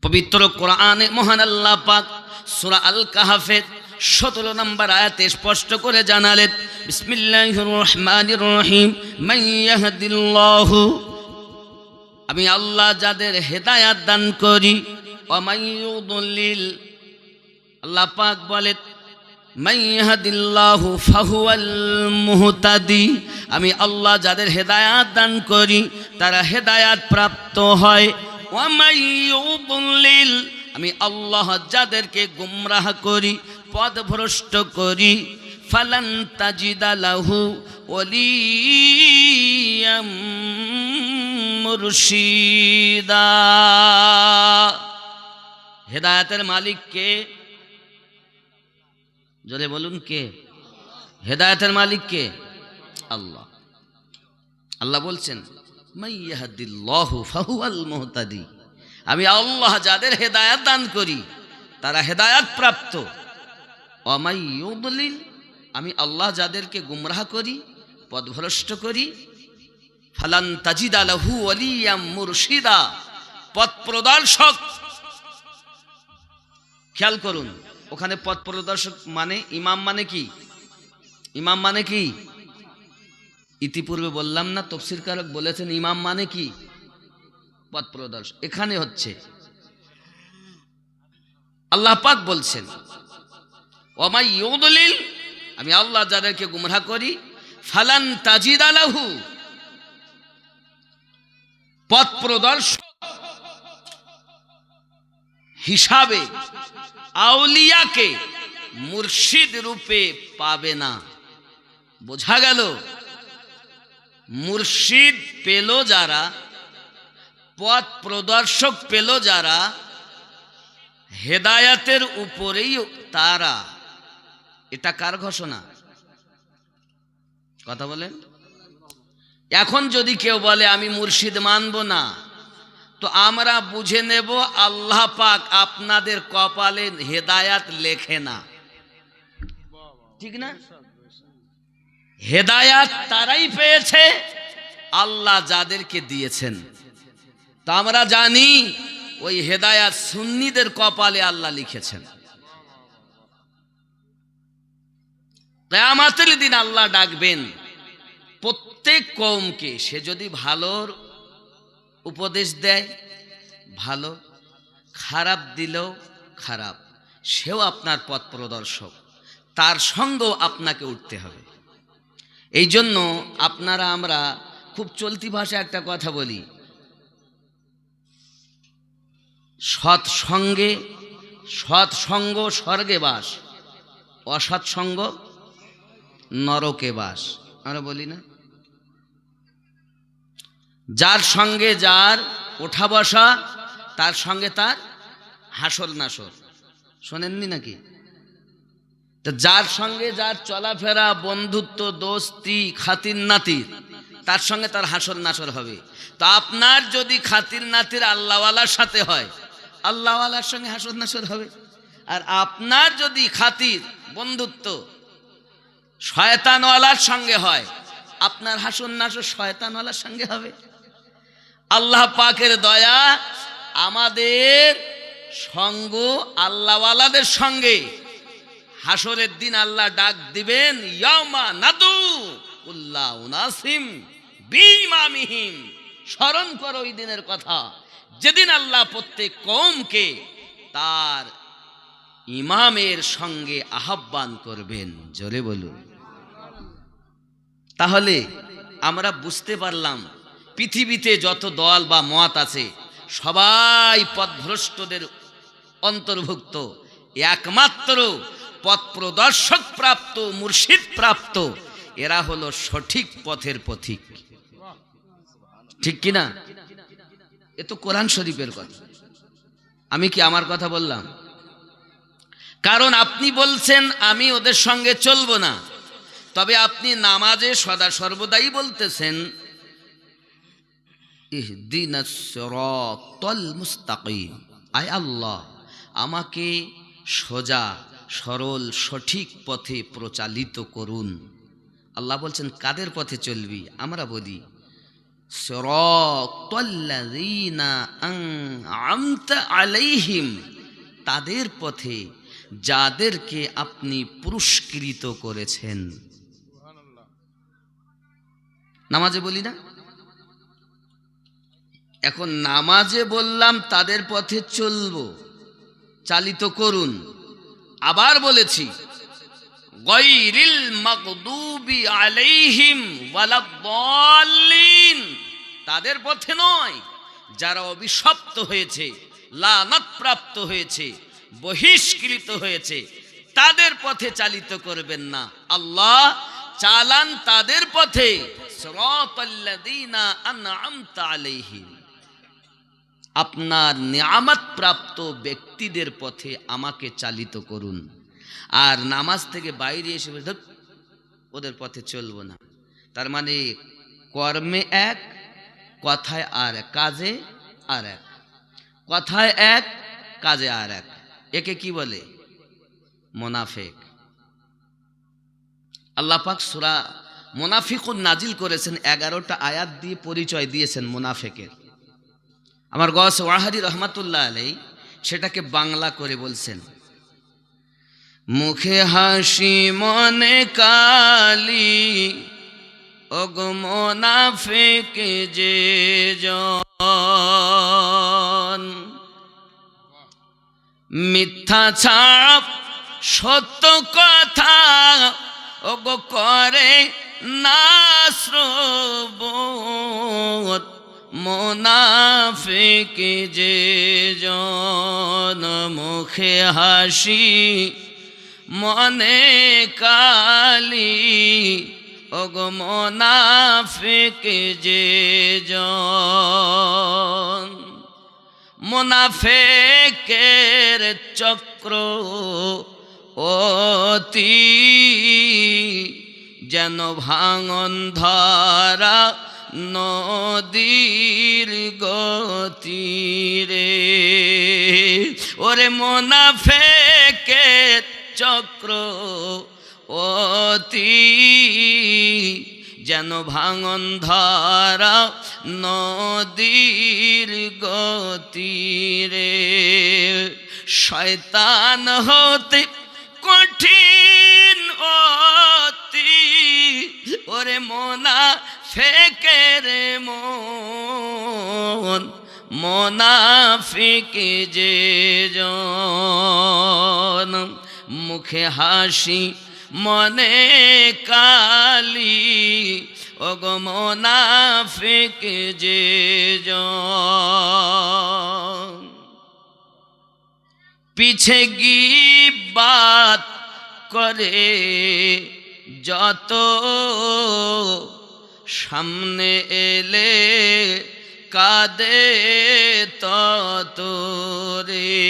পবিত্র কোরআনে মহান আল্লাহ পাক সূরা আল কাহফের 17 নম্বর আয়াতে স্পষ্ট করে জানালেন, বিসমিল্লাহির রহমানির রহিম, মান ইয়াহদিল্লাহু, আমি আল্লাহ যাদের হেদায়াত দান করি, ওয়া মান ইউদ্লিল, আল্লাহ পাক বলেন মান ইয়াহদিল্লাহু ফাহুয়াল মুহতাদি, আমি আল্লাহ যাদের হেদায়াত দান করি তারা হেদায়াত প্রাপ্ত হয়। ওয়া মান ইউদ্লিল, আমি আল্লাহ যাদেরকে গুমরাহ করি, পথভ্রষ্ট করি, ফালান তাজিদা লাহু ওয়ালিয়াম মুরশিদা। হেদায়েতের মালিক কে? জোরে বলুন কে? হেদায়েতের মালিক কে? আল্লাহ। আল্লাহ বলছেন মান ইয়াহদিল্লাহু ফাহুয়াল মুহতাদি, আমি আল্লাহ যাদের হেদায়াত দান করি তারা হেদায়াত প্রাপ্ত। ওয়া মান ইউদ্লিল, আমি আল্লাহ যাদেরকে গুমরাহ করি, পথভ্রষ্ট করি, ফালান তাজিদা লাহু ওয়ালিয়াম মুরশিদা, পথ প্রদর্শক। খেয়াল করুন, ওখানে পথ প্রদর্শক মানে ইমাম মানে কি? ইমাম মানে কি? ইতিপূর্বে বললাম না, তাফসীরকারক বলেছেন ইমাম মানে কি? পথ প্রদর্শক। এখানে হচ্ছে আল্লাহ পাক বলছেন ওয়া মান ইউদ্লিল, আমি আল্লাহ যাদেরকে গুমরাহ করি, ফালান তাজিদা লাহু, পথ প্রদর্শক হিসাবে আউলিয়াকে মুর্শিদ রূপে পাবে না। বোঝা গেল, মুর্শিদ পেল যারা, পথ প্রদর্শক পেল যারা, হেদায়াতের উপরেই তারা। এটা কার ঘোষণা? কথা বলেন। এখন যদি কেউ বলে আমি মুর্শিদ মানব না, তো আমরা বুঝে নেব আল্লাহ পাক আপনাদের কপালে হেদায়াত লেখে না, ঠিক না? হেদায়াত তারাই পেয়েছে আল্লাহ যাদেরকে দিয়েছেন। তা আমরা জানি ওই হেদায়াত সুন্নিদের কপালে আল্লাহ লিখেছেন। কিয়ামতের দিন আল্লাহ ডাকবেন প্রত্যেক কওমকে। সে যদি ভালোর উপদেশ দেয় ভালো, খারাপ দিলেও খারাপ, সেও আপনার পথ প্রদর্শক, তার সঙ্গেও আপনাকে উঠতে হবে। এই জন্য আমরা খুব চলতি ভাষায় একটা কথা বলি, সৎসঙ্গে সৎসঙ্গ স্বর্গে বাস, অসৎসঙ্গ নরকে বাস। আমরা বলি না, যার সঙ্গে যার ওঠা বসা, তার সঙ্গে তার হাসর নাসর। শোনেননি নাকি? তো যার সঙ্গে যার চলাফেরা, বন্ধুত্ব, দোস্তি, খাতির নাতির, তার সঙ্গে তার হাসর নাসর হবে। তো আপনার যদি খাতির নাতির আল্লাহওয়ালার সাথে হয়, আল্লাহওয়ালার সঙ্গে হাসর নাসর হবে। আর আপনার যদি খাতির বন্ধুত্ব শয়তানওয়ালার সঙ্গে হয়, আপনার হাসর নাসর শয়তানওয়ালার সঙ্গে হবে। আল্লাহ পাকের দয়া, আমাদের সঙ্গ আল্লাহওয়ালাদের সঙ্গে হাসরের দিন আল্লাহ ডাক দিবেন, ইয়াউমা নাদু কুল্লা উনাসিম বিইমামিহিম। স্মরণ করো ওই দিনের কথা, যেদিন আল্লাহ প্রত্যেক কওমকে তার ইমামের সঙ্গে আহ্বান করবেন। জোরে বলুন। তাহলে আমরা বুঝতে পারলাম পৃথিবীতে যত দল বা মত আছে সবাই পথভ্রষ্টদের অন্তর্ভুক্ত। একমাত্র পথ প্রদর্শক প্রাপ্ত, মুর্শিদ প্রাপ্ত, এরা হলো সঠিক পথের পথিক। ঠিক কিনা? এ তো কোরআন শরীফের কথা, আমি কি আমার কথা বললাম? কারণ আপনি বলছেন আমি ওদের সঙ্গে চলবো না, তবে আপনি নামাজে সদা সর্বদাই বলতেছেন ইহদিনাস সিরাতাল মুস্তাকিম, আয় আল্লাহ আমাকে সোজা সরল সঠিক পথে প্রচালিত করুন। আল্লাহ বলছেন কাদের পথে চলবি? আমরা বলি সিরাতাল্লাযীনা আন'আমতা আলাইহিম, তাদের পথে যাদেরকে আপনি পুরস্কৃত করেছেন। নামাজে বলি না, এখন নামাজে বললাম তাদের পথে চলবো, চালিত করুন। আবার বলেছি গায়রিল মাগদুবি আলাইহিম ওয়ালাদ-দাল্লিন, তাদের পথে নয় যারা অভিশপ্ত হয়েছে, লানত প্রাপ্ত হয়েছে, বহিষ্কৃত হয়েছে, তাদের পথে চালিত করবেন না। আল্লাহ চালান তাদের পথে, সিরাতাল্লাযীনা আন'আমতা আলাইহিম, আপনার নিয়ামত প্রাপ্ত ব্যক্তিদের পথে আমাকে চালিত করুন। আর নামাজ থেকে বাইরে এসে ওদের পথে চলবো না, তার মানে কর্মে এক, কথায় আর এক, কাজে আর এক, কথায় এক, কাজে আর এক। একে কি বলে? মুনাফিক। আল্লাহ পাক সূরা মুনাফিকুন নাজিল করেছেন, 11টা আয়াত দিয়ে পরিচয় দিয়েছেন মুনাফিকের। আমার গস ওয়াহাদি রহমাতুল্লাহ আলাই সেটাকে বাংলা করে বলছেন, মুখে হাসি মনে কালি, ওগো মুনাফিক যে জন, মিথ্যা ছাপ সত্য কথা ওগো করে না শ্রবণ, মুনাফিক যে জন, মুখে হাসি মনে কালি, ওগো মুনাফিক যে জন, মুনাফিকের চক্র অতি যেন ভাঙন ধরা নদীর গতি রে, ওরে মুনাফিকের চক্র অতি যেন ভাঙন ধরা নদীর গতি রে, শয়তান হতে কঠিন অতি, ওরে মুনাফিকের মন, মুনাফিক যে জন, মুখে হাসি মনে কালি, ওগো মুনাফিক যে জন, পিছে গীবত করে যত, সামনে এলে কাঁদে তত রে,